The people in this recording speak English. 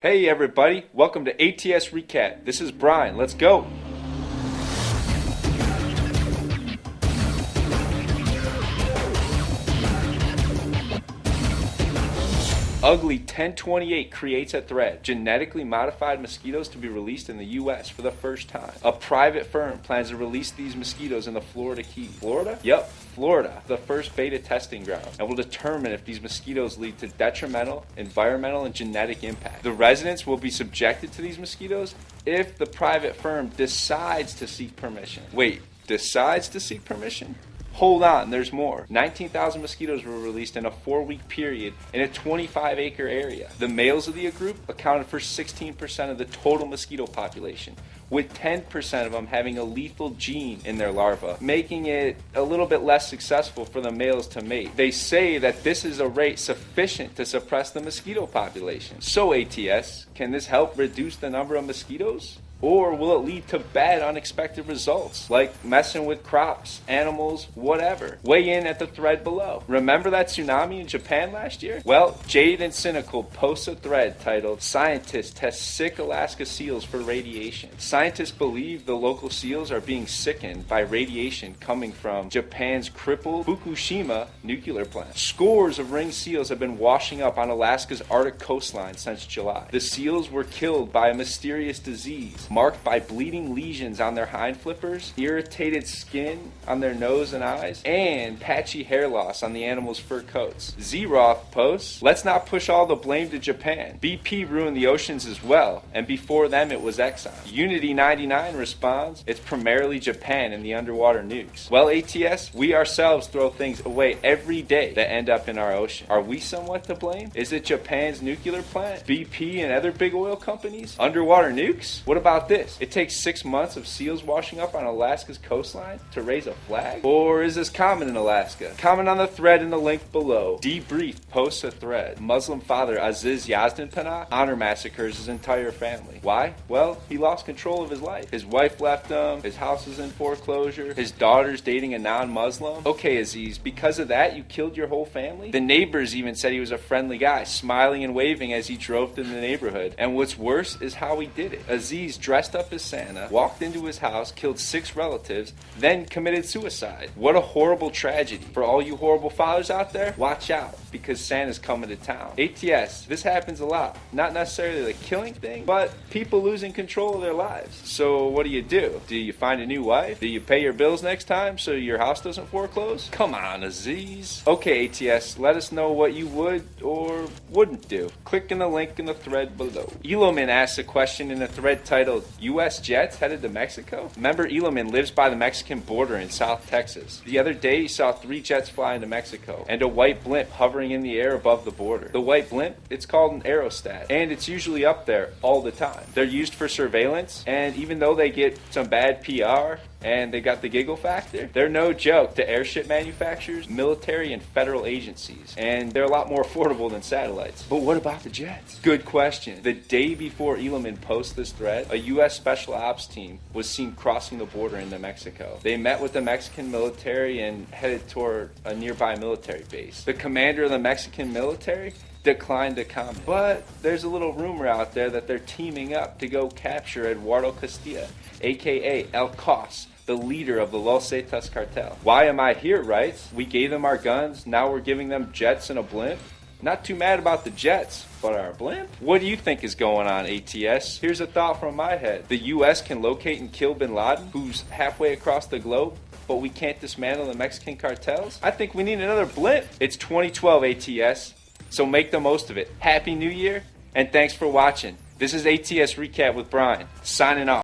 Hey everybody, welcome to ATS Recap. This is Brian, let's go! Ugly 1028 creates a threat. Genetically modified mosquitoes to be released in the U.S. for the first time. A private firm plans to release these mosquitoes in the Florida Keys. Florida? Yep, Florida, the first beta testing ground, and will determine if these mosquitoes lead to detrimental, environmental, and genetic impact. The residents will be subjected to these mosquitoes if the private firm decides to seek permission. Wait, decides to seek permission? Hold on, there's more. 19,000 mosquitoes were released in a 4-week period in a 25-acre area. The males of the group accounted for 16% of the total mosquito population, with 10% of them having a lethal gene in their larvae, making it a little bit less successful for the males to mate. They say that this is a rate sufficient to suppress the mosquito population. So ATS, can this help reduce the number of mosquitoes? Or will it lead to bad, unexpected results, like messing with crops, animals, whatever? Weigh in at the thread below. Remember that tsunami in Japan last year? Well, Jade and Cynical posts a thread titled, "Scientists Test Sick Alaska Seals for Radiation." Scientists believe the local seals are being sickened by radiation coming from Japan's crippled Fukushima Nuclear Plant. Scores of ringed seals have been washing up on Alaska's Arctic coastline since July. The seals were killed by a mysterious disease, marked by bleeding lesions on their hind flippers, irritated skin on their nose and eyes, and patchy hair loss on the animals' fur coats. Zeroth posts, "Let's not push all the blame to Japan. BP ruined the oceans as well, and before them it was Exxon." Unity99 responds, "It's primarily Japan and the underwater nukes." Well, ATS, we ourselves throw things away every day that end up in our ocean. Are we somewhat to blame? Is it Japan's nuclear plant, BP, and other big oil companies? Underwater nukes? What about this? It takes 6 months of seals washing up on Alaska's coastline to raise a flag? Or is this common in Alaska? Comment on the thread in the link below. Debrief posts a thread. Muslim father AZIZ Yazdanpanah honor massacres his entire family. Why? Well, he lost control of his life. His wife left him, his house is in foreclosure, his daughter's dating a non-Muslim. Okay, Aziz, because of that you killed your whole family? The neighbors even said he was a friendly guy, smiling and waving as he drove through the neighborhood. And what's worse is how he did it. Aziz dressed up as Santa, walked into his house, killed 6 relatives, then committed suicide. What a horrible tragedy. For all you horrible fathers out there, watch out, because Santa's coming to town. ATS, this happens a lot. Not necessarily the killing thing, but people losing control of their lives. So what do? Do you find a new wife? Do you pay your bills next time so your house doesn't foreclose? Come on, Aziz. Okay, ATS, let us know what you would or wouldn't do. Click in the link in the thread below. Eloman asks a question in a thread titled, U.S. jets headed to Mexico? Member Eloman lives by the Mexican border in South Texas. The other day he saw 3 jets fly into Mexico and a white blimp hovering in the air above the border. The white blimp, it's called an aerostat, and it's usually up there all the time. They're used for surveillance, and even though they get some bad PR and they got the giggle factor, they're no joke to airship manufacturers, military, and federal agencies. And they're a lot more affordable than satellites. But what about the jets? Good question. The day before Eloman posts this thread, a U.S. Special Ops team was seen crossing the border into Mexico. They met with the Mexican military and headed toward a nearby military base. The commander of the Mexican military declined to comment. But there's a little rumor out there that they're teaming up to go capture Eduardo Castilla, aka El Cos, the leader of the Los Zetas cartel. Why am I here, right? We gave them our guns, now we're giving them jets and a blimp? Not too mad about the jets, but our blimp? What do you think is going on, ATS? Here's a thought from my head. The U.S. can locate and kill Bin Laden, who's halfway across the globe, but we can't dismantle the Mexican cartels? I think we need another blimp. It's 2012, ATS, so make the most of it. Happy New Year, and thanks for watching. This is ATS Recap with Brian, signing off.